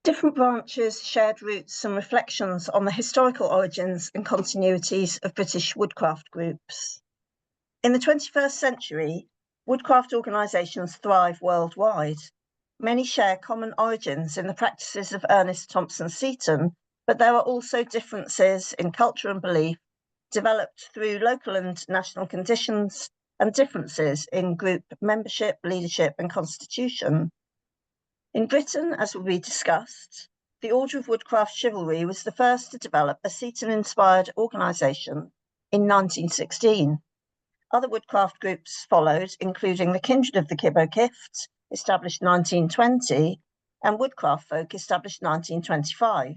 Different branches shared roots and reflections on the historical origins and continuities of British woodcraft groups. In the 21st century, woodcraft organisations thrive worldwide. Many share common origins in the practices of Ernest Thompson Seton, but there are also differences in culture and belief developed through local and national conditions and differences in group membership, leadership and constitution. In Britain, as will be discussed, the Order of Woodcraft Chivalry was the first to develop a Seton-inspired organisation in 1916. Other woodcraft groups followed, including the Kindred of the Kibbo Kift, established 1920, and Woodcraft Folk, established 1925.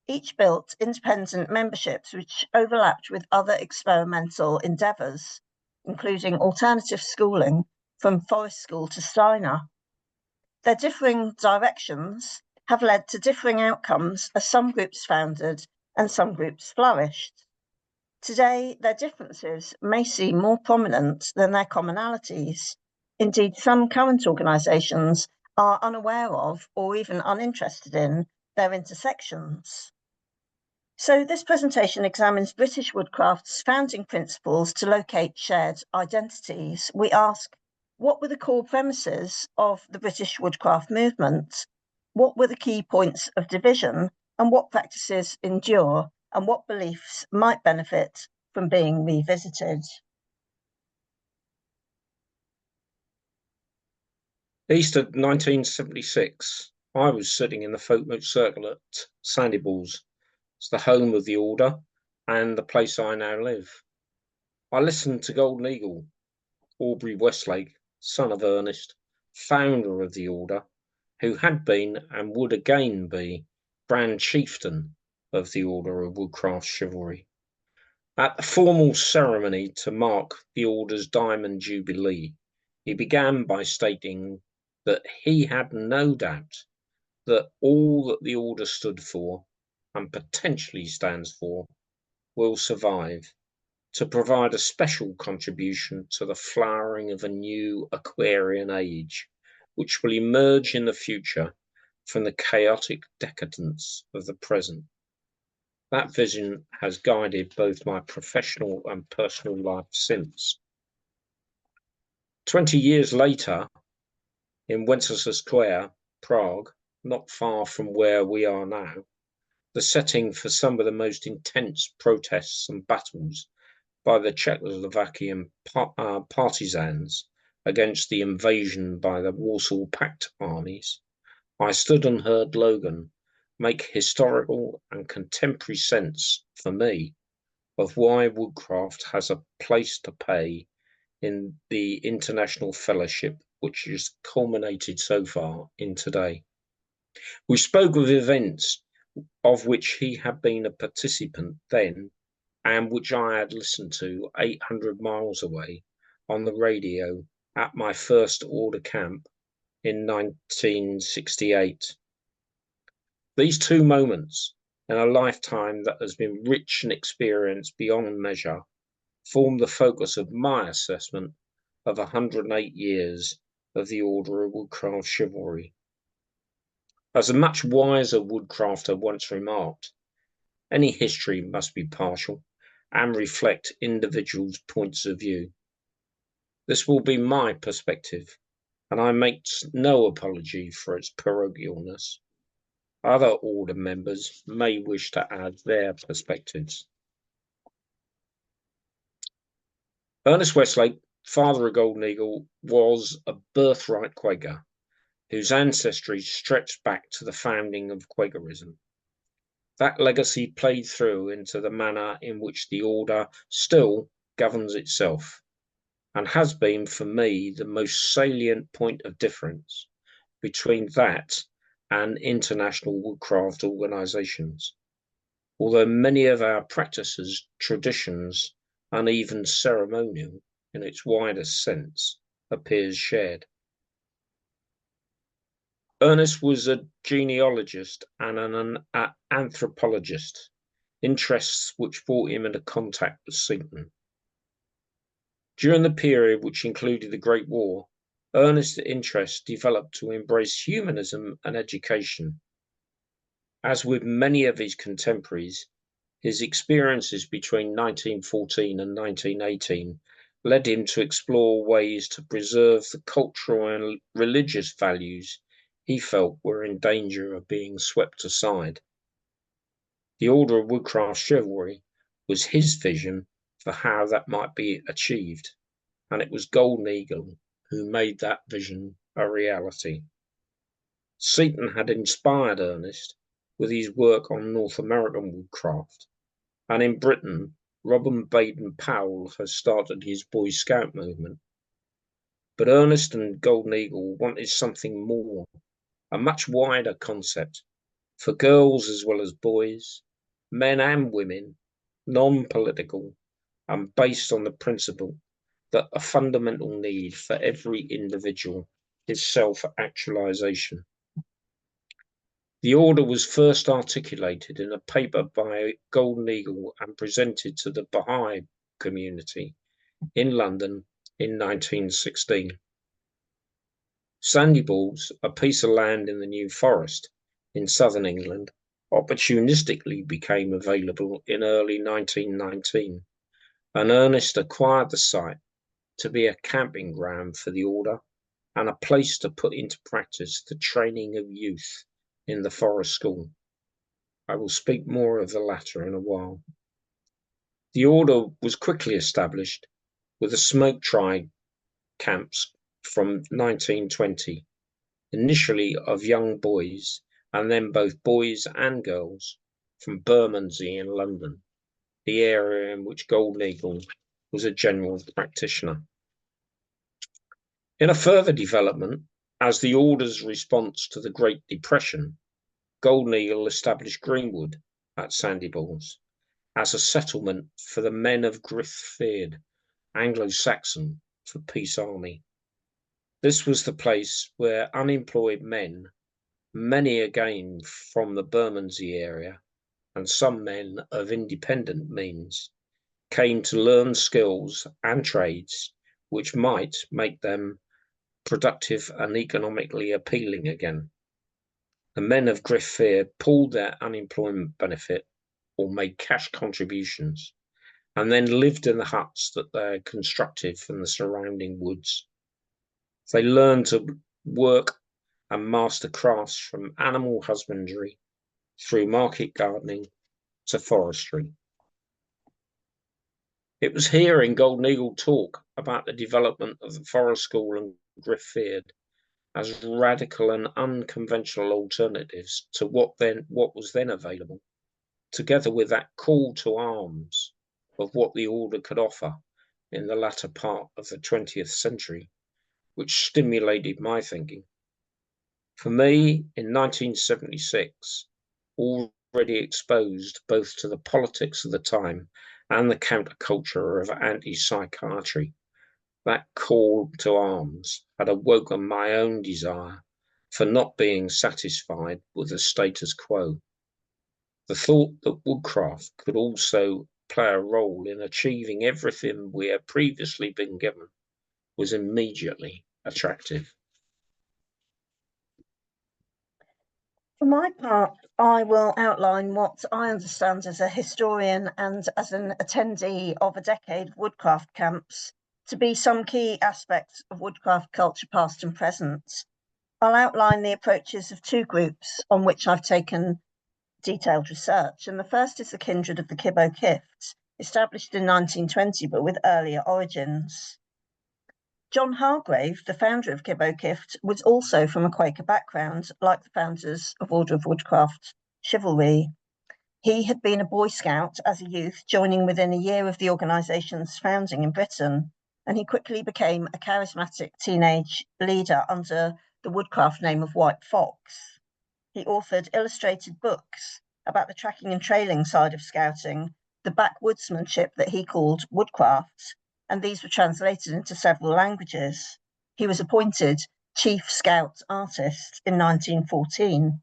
Each built independent memberships which overlapped with other experimental endeavours, including alternative schooling from forest school to Steiner. Their differing directions have led to differing outcomes as some groups foundered and some groups flourished. Today, their differences may seem more prominent than their commonalities. Indeed, some current organisations are unaware of or even uninterested in their intersections. So this presentation examines British woodcraft's founding principles to locate shared identities. We ask, what were the core premises of the British woodcraft movement? What were the key points of division? And what practices endure? And what beliefs might benefit from being revisited? Easter 1976, I was sitting in the Folkmoot Circle at Sandyballs. It's the home of the Order and the place I now live. I listened to Golden Eagle, Aubrey Westlake, son of Ernest, founder of the Order, who had been and would again be Grand Chieftain of the Order of Woodcraft Chivalry. At the formal ceremony to mark the Order's Diamond Jubilee, he began by stating that he had no doubt that all that the Order stood for and potentially stands for will survive, to provide a special contribution to the flowering of a new Aquarian age, which will emerge in the future from the chaotic decadence of the present. That vision has guided both my professional and personal life since. 20 years later, in Wenceslas Square, Prague, not far from where we are now, the setting for some of the most intense protests and battles by the Czechoslovakian partisans against the invasion by the Warsaw Pact armies, I stood and heard Logan make historical and contemporary sense for me of why woodcraft has a place to play in the international fellowship which has culminated so far in today. We spoke of events of which he had been a participant then and which I had listened to 800 miles away on the radio at my first Order camp in 1968. These two moments in a lifetime that has been rich in experience beyond measure form the focus of my assessment of 108 years of the Order of Woodcraft Chivalry. As a much wiser woodcrafter once remarked, any history must be partial and reflect individuals' points of view. This will be my perspective, and I make no apology for its parochialness. Other Order members may wish to add their perspectives. Ernest Westlake, father of Golden Eagle, was a birthright Quaker whose ancestry stretched back to the founding of Quakerism. That legacy played through into the manner in which the Order still governs itself, and has been for me the most salient point of difference between that and international woodcraft organisations, although many of our practices, traditions, and even ceremonial in its widest sense appears shared. Ernest was a genealogist and an anthropologist, interests which brought him into contact with Seton. During the period which included the Great War, Ernest's interest developed to embrace humanism and education, As with many of his contemporaries, his experiences between 1914 and 1918 led him to explore ways to preserve the cultural and religious values he felt were in danger of being swept aside. The Order of Woodcraft Chivalry was his vision for how that might be achieved, and it was Golden Eagle who made that vision a reality. Seton had inspired Ernest with his work on North American woodcraft, and in Britain, Robin Baden-Powell has started his Boy Scout movement. But Ernest and Golden Eagle wanted something more, a much wider concept, for girls as well as boys, men and women, non-political, and based on the principle that a fundamental need for every individual is self-actualization. The order was first articulated in a paper by Golden Eagle and presented to the Baha'i community in London in 1916. Sandyballs, a piece of land in the New Forest in southern England, opportunistically became available in early 1919, and Ernest acquired the site to be a camping ground for the order and a place to put into practice the training of youth in the Forest School. I will speak more of the latter in a while. The order was quickly established with the smoke tribe camps from 1920, initially of young boys and then both boys and girls from Bermondsey in London, the area in which Golden Eagle was a general practitioner. In a further development, as the order's response to the Great Depression, Golden Eagle established Greenwood at Sandyballs as a settlement for the men of Grithfeard, Anglo-Saxon for peace army. This was the place where unemployed men, many again from the Bermondsey area, and some men of independent means, came to learn skills and trades which might make them productive and economically appealing again. The men of Grithfeard pulled their unemployment benefit or made cash contributions, and then lived in the huts that they had constructed from the surrounding woods. They learned to work and master crafts from animal husbandry through market gardening to forestry. It was hearing Golden Eagle talk about the development of the Forest School and Grithfeard as radical and unconventional alternatives to what was then available, together with that call to arms of what the order could offer in the latter part of the 20th century, which stimulated my thinking. For me, in 1976, already exposed both to the politics of the time and the counterculture of anti-psychiatry, that call to arms had awoken my own desire for not being satisfied with the status quo. The thought that woodcraft could also play a role in achieving everything we had previously been given was immediately attractive. For my part, I will outline what I understand as a historian and as an attendee of a decade of woodcraft camps to be some key aspects of woodcraft culture past and present. I'll outline the approaches of two groups on which I've taken detailed research, and the first is the Kindred of the Kibbo Kift, established in 1920 but with earlier origins. John Hargrave, the founder of Kibbo Kift, was also from a Quaker background, like the founders of Order of Woodcraft Chivalry. He had been a Boy Scout as a youth, joining within a year of the organisation's founding in Britain, and he quickly became a charismatic teenage leader under the woodcraft name of White Fox. He authored illustrated books about the tracking and trailing side of scouting, the backwoodsmanship that he called woodcraft, and these were translated into several languages. He was appointed Chief Scout Artist in 1914.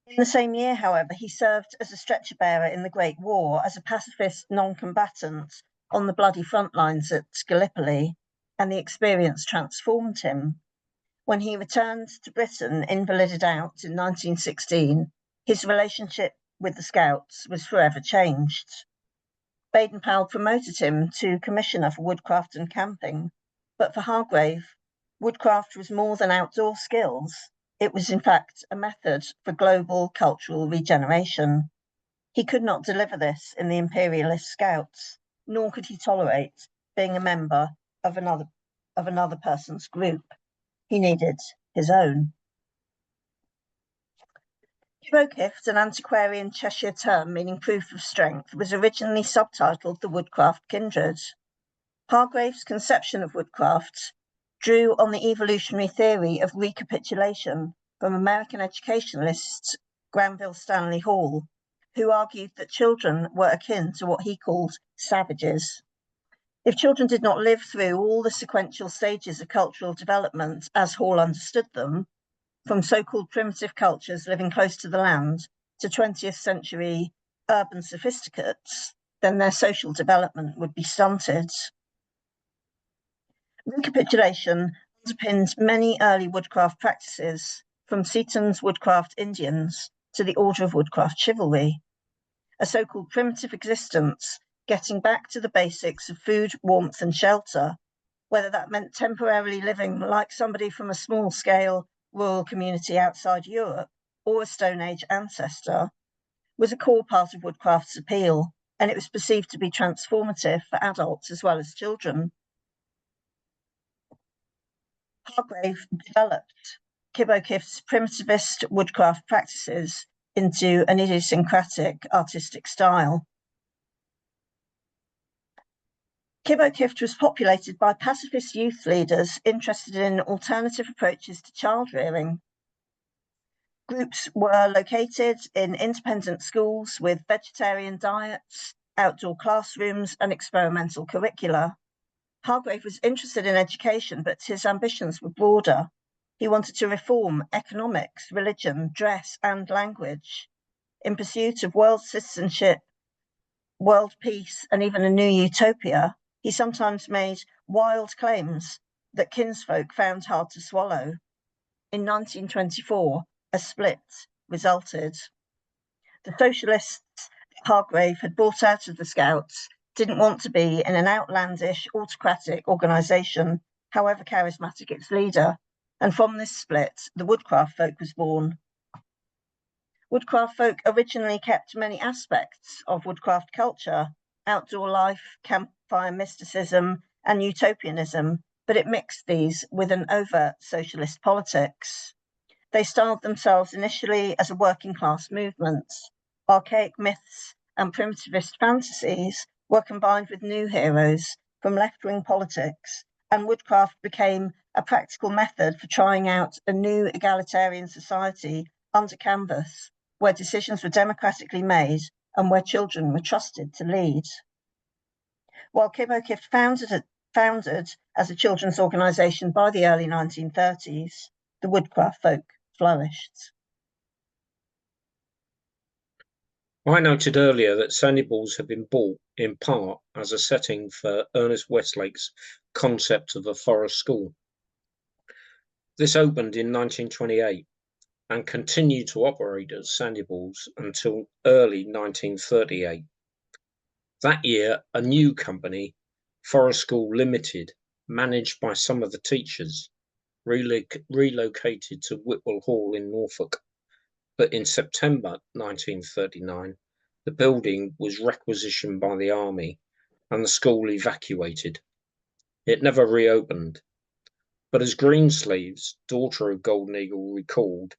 In the same year, however, he served as a stretcher bearer in the Great War as a pacifist non-combatant on the bloody front lines at Gallipoli, and the experience transformed him. When he returned to Britain, invalided out in 1916, his relationship with the Scouts was forever changed. Baden-Powell promoted him to Commissioner for Woodcraft and Camping, but for Hargrave, woodcraft was more than outdoor skills. It was in fact a method for global cultural regeneration. He could not deliver this in the imperialist Scouts, nor could he tolerate being a member of another person's group. He needed his own. Kibbo Kift, an antiquarian Cheshire term meaning proof of strength, was originally subtitled The Woodcraft Kindred. Hargrave's conception of woodcraft drew on the evolutionary theory of recapitulation from American educationalist Granville Stanley Hall, who argued that children were akin to what he called savages. If children did not live through all the sequential stages of cultural development as Hall understood them, from so-called primitive cultures living close to the land to 20th century urban sophisticates, then their social development would be stunted. Recapitulation underpinned many early woodcraft practices, from Seaton's Woodcraft Indians to the Order of Woodcraft Chivalry. A so-called primitive existence, getting back to the basics of food, warmth, and shelter, whether that meant temporarily living like somebody from a small-scale rural community outside Europe or a Stone Age ancestor, was a core part of woodcraft's appeal, and it was perceived to be transformative for adults as well as children. Hargrave developed Kibbo Kift's primitivist woodcraft practices into an idiosyncratic artistic style. Kibbo Kift was populated by pacifist youth leaders interested in alternative approaches to child rearing. Groups were located in independent schools with vegetarian diets, outdoor classrooms, and experimental curricula. Hargrave was interested in education, but his ambitions were broader. He wanted to reform economics, religion, dress, and language. In pursuit of world citizenship, world peace, and even a new utopia, he sometimes made wild claims that kinsfolk found hard to swallow. In 1924, a split resulted. The socialists Hargrave had brought out of the Scouts didn't want to be in an outlandish, autocratic organisation, however charismatic its leader, and from this split, the Woodcraft Folk was born. Woodcraft Folk originally kept many aspects of woodcraft culture, outdoor life, campfire mysticism, and utopianism, but it mixed these with an overt socialist politics. They styled themselves initially as a working class movement. Archaic myths and primitivist fantasies were combined with new heroes from left-wing politics, and woodcraft became a practical method for trying out a new egalitarian society under canvas, where decisions were democratically made and where children were trusted to lead. While Kibbo Kift founded as a children's organisation by the early 1930s, the Woodcraft Folk flourished. I noted earlier that Sandy Balls had been bought in part as a setting for Ernest Westlake's concept of a forest school. This opened in 1928 and continued to operate as Sandy Balls until early 1938. That year, a new company, Forest School Limited, managed by some of the teachers, relocated to Whitwell Hall in Norfolk. But in September 1939, the building was requisitioned by the army and the school evacuated. It never reopened. But as Greensleeves, daughter of Golden Eagle, recalled,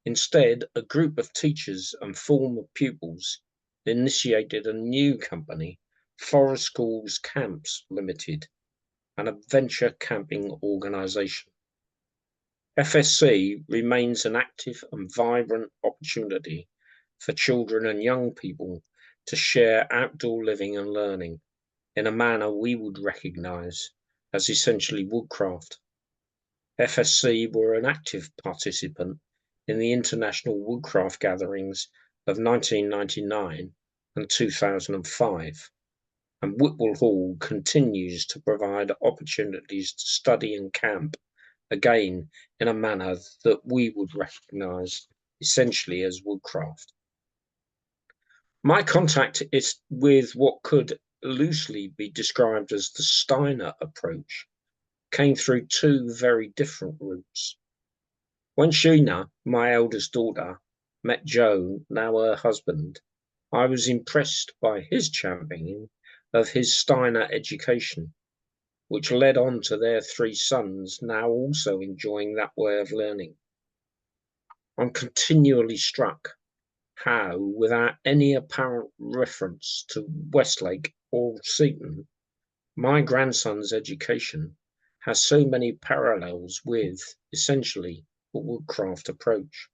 instead, a group of teachers and former pupils initiated a new company, Forest Schools Camps Limited, an adventure camping organisation. FSC remains an active and vibrant opportunity for children and young people to share outdoor living and learning in a manner we would recognise as essentially woodcraft. FSC were an active participant in the International Woodcraft Gatherings of 1999 and 2005, and Whitwell Hall continues to provide opportunities to study and camp again in a manner that we would recognise essentially as woodcraft. My contact is with what could loosely be described as the Steiner approach came through two very different routes. When Sheena, my eldest daughter, met Joe, now her husband, I was impressed by his championing of his Steiner education, which led on to their three sons now also enjoying that way of learning. I'm continually struck how, without any apparent reference to Westlake or Seton, my grandson's education has so many parallels with, essentially, the woodcraft approach.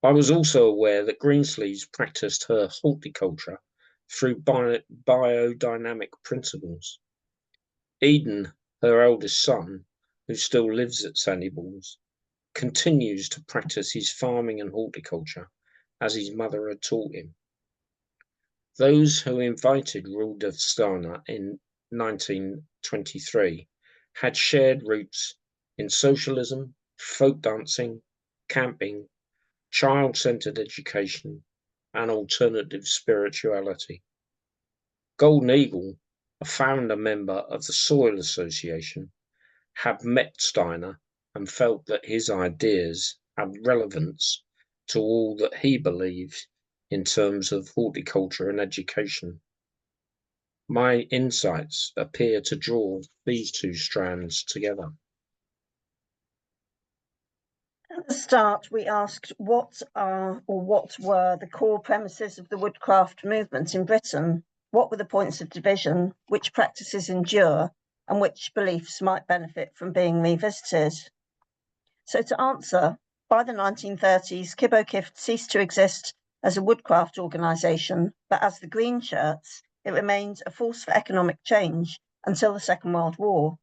I was also aware that Greensleeves practiced her horticulture through biodynamic principles. Eden, her eldest son, who still lives at Sandy Balls, continues to practice his farming and horticulture as his mother had taught him. Those who invited Rudolf Steiner in 1923 had shared roots in socialism, folk dancing, camping, child-centered education, and alternative spirituality. Golden Eagle, a founder member of the Soil Association, had met Steiner and felt that his ideas had relevance to all that he believed in terms of horticulture and education. My insights appear to draw these two strands together. At the start, we asked what were the core premises of the woodcraft movement in Britain? What were the points of division? Which practices endure? And which beliefs might benefit from being revisited? So to answer, by the 1930s, Kibbo Kift ceased to exist as a woodcraft organisation, but as the Green Shirts, it remained a force for economic change until the Second World War.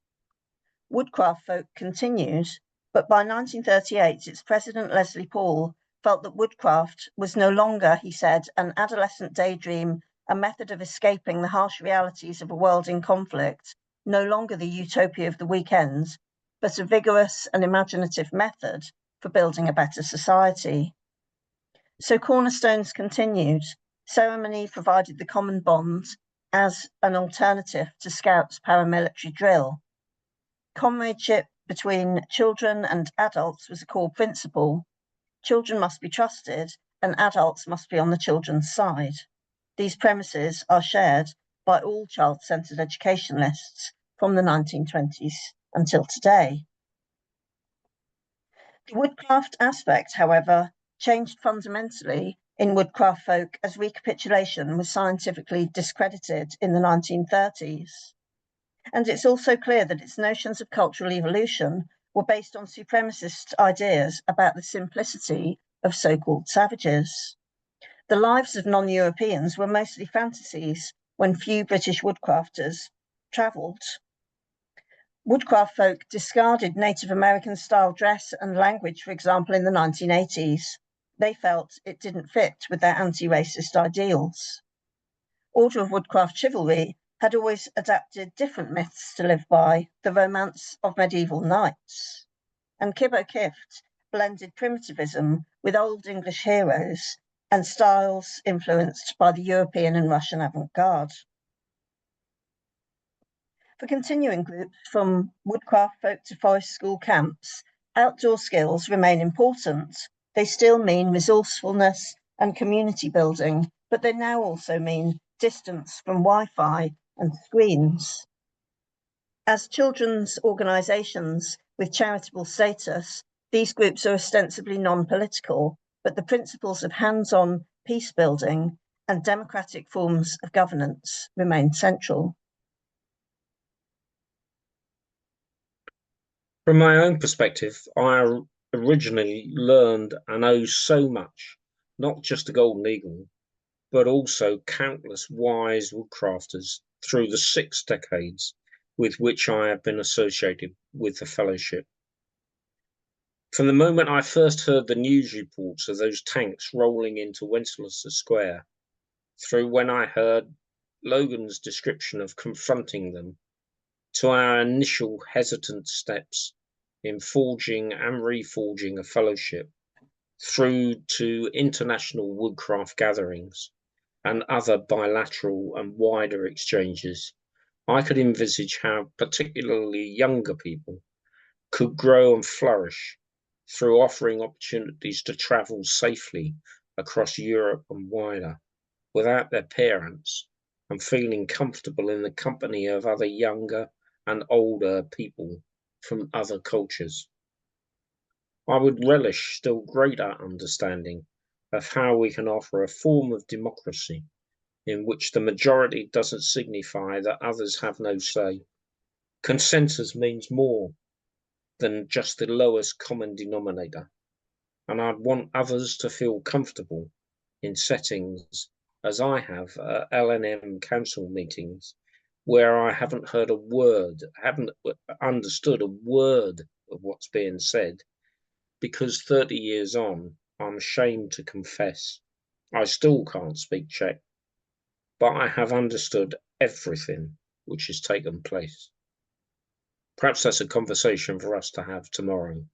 Woodcraft Folk continued, but by 1938, its president, Leslie Paul, felt that woodcraft was no longer, he said, an adolescent daydream, a method of escaping the harsh realities of a world in conflict, no longer the utopia of the weekends, but a vigorous and imaginative method for building a better society. So cornerstones continued. Ceremony provided the common bond as an alternative to Scouts' paramilitary drill. Comradeship between children and adults was a core principle. Children must be trusted and adults must be on the children's side. These premises are shared by all child-centred educationalists from the 1920s until today. The woodcraft aspect, however, changed fundamentally in Woodcraft Folk as recapitulation was scientifically discredited in the 1930s. And it's also clear that its notions of cultural evolution were based on supremacist ideas about the simplicity of so-called savages. The lives of non-Europeans were mostly fantasies when few British woodcrafters travelled. Woodcraft Folk discarded Native American-style dress and language, for example, in the 1980s. They felt it didn't fit with their anti-racist ideals. Order of Woodcraft Chivalry had always adapted different myths to live by, the romance of medieval knights. And Kibbo Kift blended primitivism with Old English heroes and styles influenced by the European and Russian avant-garde. For continuing groups from Woodcraft Folk to forest school camps, outdoor skills remain important. They still mean resourcefulness and community building, but they now also mean distance from Wi-Fi and screens. As children's organisations with charitable status, these groups are ostensibly non-political, but the principles of hands-on peace building and democratic forms of governance remain central. From my own perspective, I originally learned and owe so much, not just to Golden Eagle, but also countless wise woodcrafters through the 6 decades with which I have been associated with the fellowship. From the moment I first heard the news reports of those tanks rolling into Wenceslas Square, through when I heard Logan's description of confronting them, to our initial hesitant steps in forging and reforging a fellowship, through to international woodcraft gatherings and other bilateral and wider exchanges, I could envisage how particularly younger people could grow and flourish through offering opportunities to travel safely across Europe and wider without their parents and feeling comfortable in the company of other younger and older people from other cultures. I would relish still greater understanding of how we can offer a form of democracy in which the majority doesn't signify that others have no say. Consensus means more than just the lowest common denominator, and I'd want others to feel comfortable in settings as I have at LNM council meetings where I haven't heard a word, haven't understood a word of what's being said, because 30 years on, I'm ashamed to confess I still can't speak Czech, but I have understood everything which has taken place. Perhaps that's a conversation for us to have tomorrow.